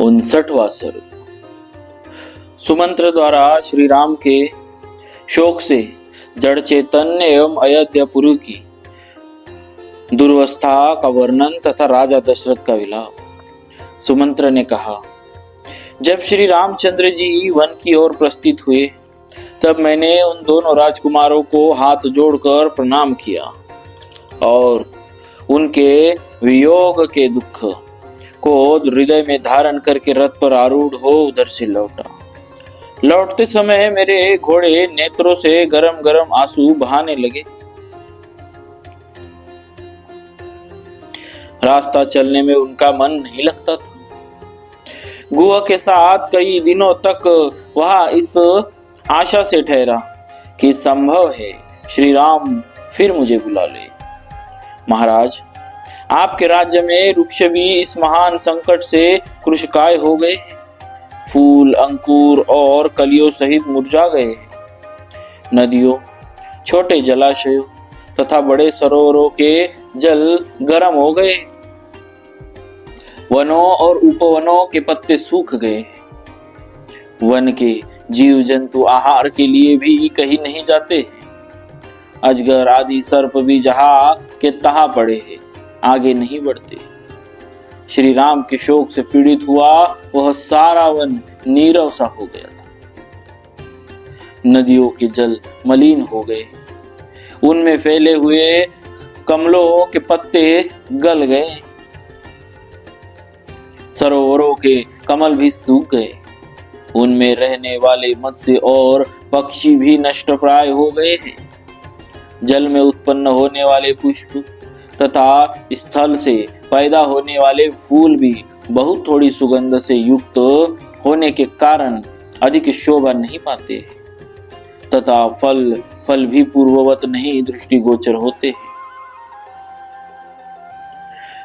59वां स्वरूप। सुमंत्र द्वारा श्री राम के शोक से जड़ चैतन्य एवं अयोध्यापुरी की दुर्वस्था का वर्णन तथा राजा दशरथ का विलाप। सुमंत्र ने कहा, जब श्री रामचंद्र जी वन की ओर प्रस्थित हुए तब मैंने उन दोनों राजकुमारों को हाथ जोड़कर प्रणाम किया और उनके वियोग के दुख को हृदय में धारण करके रथ पर आरूढ़ हो उधर से लौटा। लौटते समय मेरे घोड़े नेत्रों से गरम गरम आंसू बहाने लगे। रास्ता चलने में उनका मन नहीं लगता था। गुहा के साथ कई दिनों तक वह इस आशा से ठहरा कि संभव है श्री राम फिर मुझे बुला ले। महाराज, आपके राज्य में वृक्ष भी इस महान संकट से कृशकाय हो गए, फूल, अंकुर और कलियों सहित मुरझा गए। नदियों, छोटे जलाशयों तथा बड़े सरोवरों के जल गर्म हो गए। वनों और उपवनों के पत्ते सूख गए। वन के जीव जंतु आहार के लिए भी कहीं नहीं जाते। अजगर आदि सर्प भी जहां के तहां पड़े हैं, आगे नहीं बढ़ते। श्री राम के शोक से पीड़ित हुआ वह सारा वन नीरव सा हो गया था। नदियों के जल मलिन हो गए, उनमें फैले हुए कमलों के पत्ते गल गए। सरोवरों के कमल भी सूख गए, उनमें रहने वाले मत्स्य और पक्षी भी नष्टप्राय हो गए हैं। जल में उत्पन्न होने वाले पुष्प तथा स्थल से पैदा होने वाले फूल भी बहुत थोड़ी सुगंध से युक्त होने के कारण अधिक शोभा नहीं पाते तथा फल भी पूर्ववत नहीं दृष्टिगोचर होते हैं।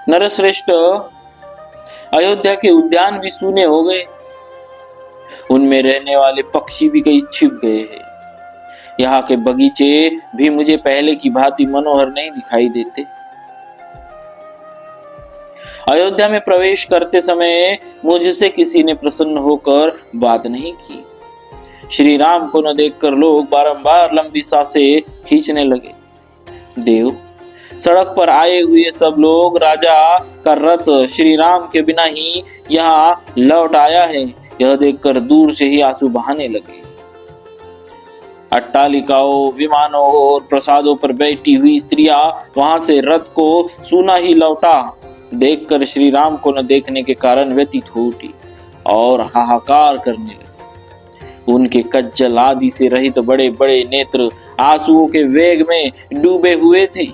नरश्रेष्ठ, अयोध्या के उद्यान भी सूने हो गए, उनमें रहने वाले पक्षी भी कहीं छिप गए हैं। यहाँ के बगीचे भी मुझे पहले की भांति मनोहर नहीं दिखाई देते। अयोध्या में प्रवेश करते समय मुझसे किसी ने प्रसन्न होकर बात नहीं की। श्री राम को न देखकर लोग बारंबार लंबी सांसें खींचने लगे। देव, सड़क पर आए हुए सब लोग राजा का रथ श्री राम के बिना ही यहाँ लौट आया है, यह देखकर दूर से ही आंसू बहाने लगे। अट्टालिकाओं, विमानों और प्रसादों पर बैठी हुई स्त्रियां वहां से रथ को सूना ही लौटा देखकर श्री राम को न देखने के कारण व्यतीत हो उठी और हाहाकार करने लगी। उनके कज्जल आदि से रहित बड़े बड़े नेत्र आंसुओं के वेग में डूबे हुए थे।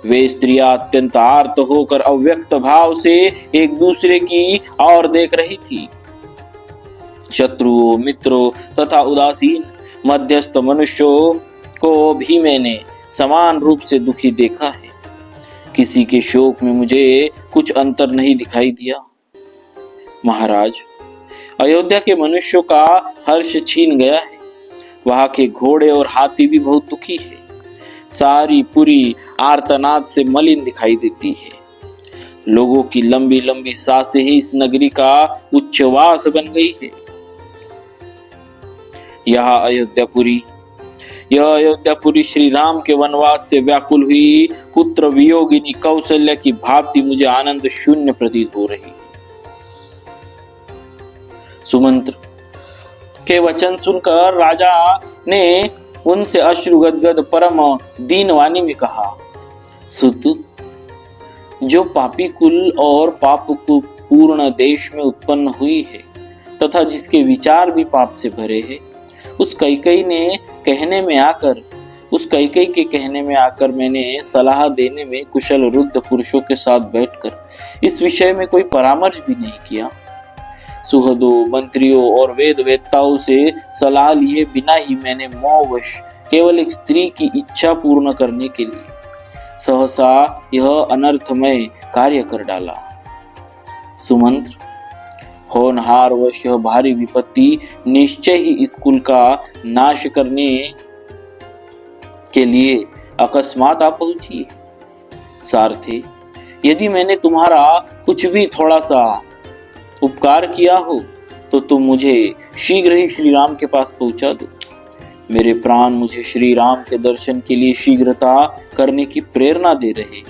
वे स्त्रियां अत्यंत आर्त होकर अव्यक्त भाव से एक दूसरे की ओर देख रही थी। शत्रुओं, मित्रों तथा उदासीन मध्यस्थ मनुष्यों को भी मैंने समान रूप से दुखी देखा है। किसी के शोक में मुझे कुछ अंतर नहीं दिखाई दिया। महाराज, अयोध्या के मनुष्यों का हर्ष छीन गया है। वहां के घोड़े और हाथी भी बहुत दुखी है। सारी पुरी आर्तनाद से मलिन दिखाई देती है। लोगों की लंबी लंबी सांसें ही इस नगरी का उच्छ्वास बन गई है। यह अयोध्यापुरी श्री राम के वनवास से व्याकुल हुई पुत्र वियोगिनी कौशल्या की भांति मुझे आनंद शून्य प्रतीत हो रही। सुमंत्र के वचन सुनकर राजा ने उनसे अश्रु गदगद परम दीन वाणी में कहा, सुत, जो पापी कुल और पाप पूर्ण देश में उत्पन्न हुई है तथा जिसके विचार भी पाप से भरे हैं, उस कैकेयी के कहने में आकर मैंने सलाह देने में कुशल वृद्ध पुरुषों के साथ बैठकर इस विषय में कोई परामर्श भी नहीं किया। सुहदों, मंत्रियों और वेद वेत्ताओं से सलाह लिए बिना ही मैंने मोहवश केवल एक स्त्री की इच्छा पूर्ण करने के लिए सहसा यह अनर्थमय कार्य कर डाला। सुमंत्र, होनहार वश यह भारी विपत्ति निश्चय ही इस कुल का नाश करने के लिए अकस्मात आ पहुंची है। सारथी, यदि मैंने तुम्हारा कुछ भी थोड़ा सा उपकार किया हो तो तुम मुझे शीघ्र ही श्री राम के पास पहुंचा दो। मेरे प्राण मुझे श्री राम के दर्शन के लिए शीघ्रता करने की प्रेरणा दे रहे।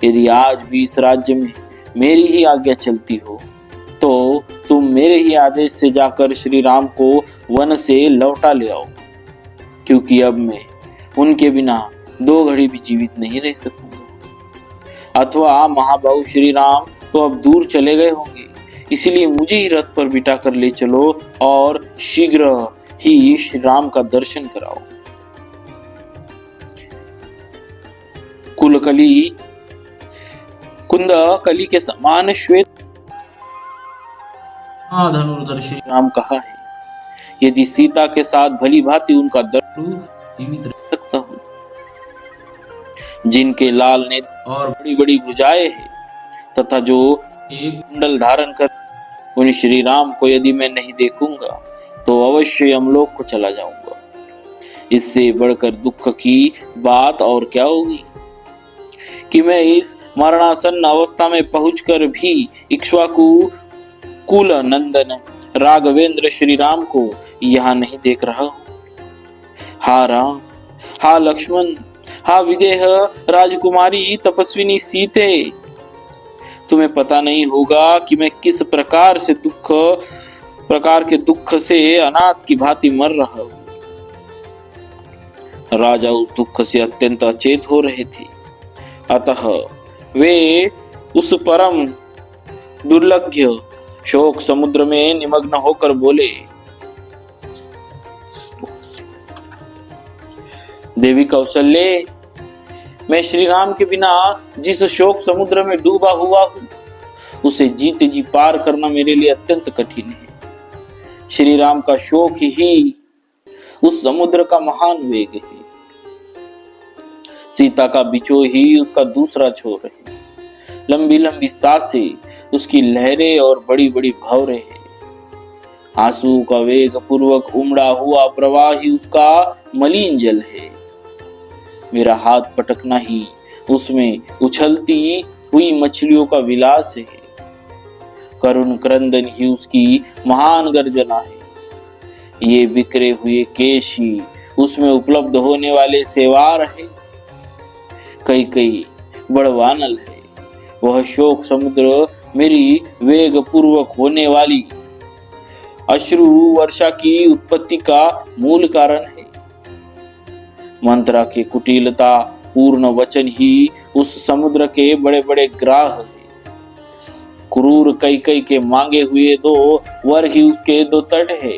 यदि आज भी इस राज्य में मेरी ही आज्ञा चलती हो तो तुम मेरे ही आदेश से जाकर श्री राम को वन से लौटा ले आओ, क्योंकि अब मैं उनके बिना 2 घड़ी भी जीवित नहीं रह सकूंगा। अथवा महाबाहु श्री राम तो अब दूर चले गए होंगे, इसीलिए मुझे ही रथ पर बिठा कर ले चलो और शीघ्र ही श्री राम का दर्शन कराओ। कुलकली कुंद कली के समान श्वेत धनुर्धर श्री राम कहा है। यदि सीता के साथ भली भांति उनका दर्शन जीवित रह सकता हूं, जिनके लाल नेत्र और बड़ी बड़ी भुजाएं हैं तथा जो एक कुंडल धारण कर उन श्री राम को यदि मैं नहीं देखूंगा तो अवश्य यमलोक को चला जाऊंगा। इससे बढ़कर दुख की बात और क्या होगी कि मैं इस मरणासन्न अवस्था में पहुंचकर भी इक्ष्वाकु कुल नंदन राघवेंद्र श्री राम को यहाँ नहीं देख रहा हूं। हा राम, हा लक्ष्मण, हा विदेह राजकुमारी तपस्विनी सीते, तुम्हें पता नहीं होगा कि मैं किस प्रकार के दुख से अनाथ की भांति मर रहा हूं। राजा उस दुख से अत्यंत अचेत हो रहे थे, अतः वे उस परम दुर्लभ्य शोक समुद्र में निमग्न होकर बोले, देवी कौशल्य, मैं श्री राम के बिना जिस शोक समुद्र में डूबा हुआ हूं उसे जीते जी पार करना मेरे लिए अत्यंत कठिन है। श्री राम का शोक ही उस समुद्र का महान वेग है। सीता का बिछोह ही उसका दूसरा छोर है। लंबी लंबी सांसें उसकी लहरें और बड़ी बड़ी भंवरें हैं। आंसू का वेग पूर्वक उमड़ा हुआ प्रवाह ही उसका मलिन जल है। मेरा हाथ पटकना ही उसमें उछलती हुई मछलियों का विलास है। करुण क्रंदन ही उसकी महान गर्जना है। ये बिखरे हुए केश ही उसमें उपलब्ध होने वाले सेवार है। कई कई बड़वानल है। वह शोक समुद्र मेरी वेग पूर्वक होने वाली अश्रु वर्षा की उत्पत्ति का मूल कारण है। मंत्रा की कुटिलता पूर्ण वचन ही उस समुद्र के बड़े बड़े ग्राह है। क्रूर कई कई के मांगे हुए 2 वर ही उसके 2 तट है,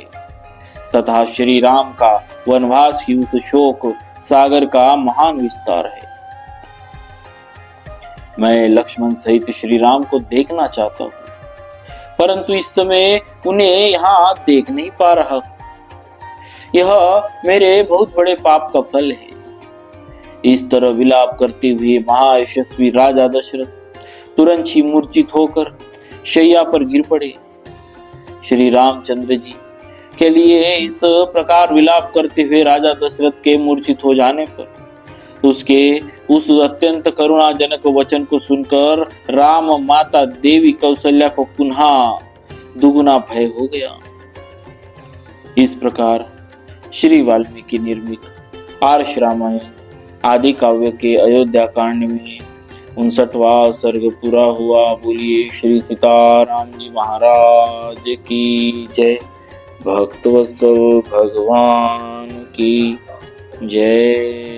तथा श्री राम का वनवास ही उस शोक सागर का महान विस्तार है। मैं लक्ष्मण सहित श्री राम को देखना चाहता हूं, परंतु इस समय उन्हें यहाँ देख नहीं पा रहा। यह मेरे बहुत बड़े पाप का फल है। इस तरह विलाप करते हुए महायशस्वी राजा दशरथ तुरंत ही मूर्छित होकर शैया पर गिर पड़े। श्री रामचंद्र जी के लिए इस प्रकार विलाप करते हुए राजा दशरथ के मूर्छित हो जाने पर उसके उस अत्यंत करुणाजनक वचन को सुनकर राम माता देवी कौशल्या को पुनः दुगुना भय हो गया। इस प्रकार श्री वाल्मीकि निर्मित आर्ष रामायण आदि काव्य के अयोध्या कांड में 59वां सर्ग पूरा हुआ। बोलिए श्री सीताराम जी महाराज की जय। भक्तवत्सल भगवान की जय।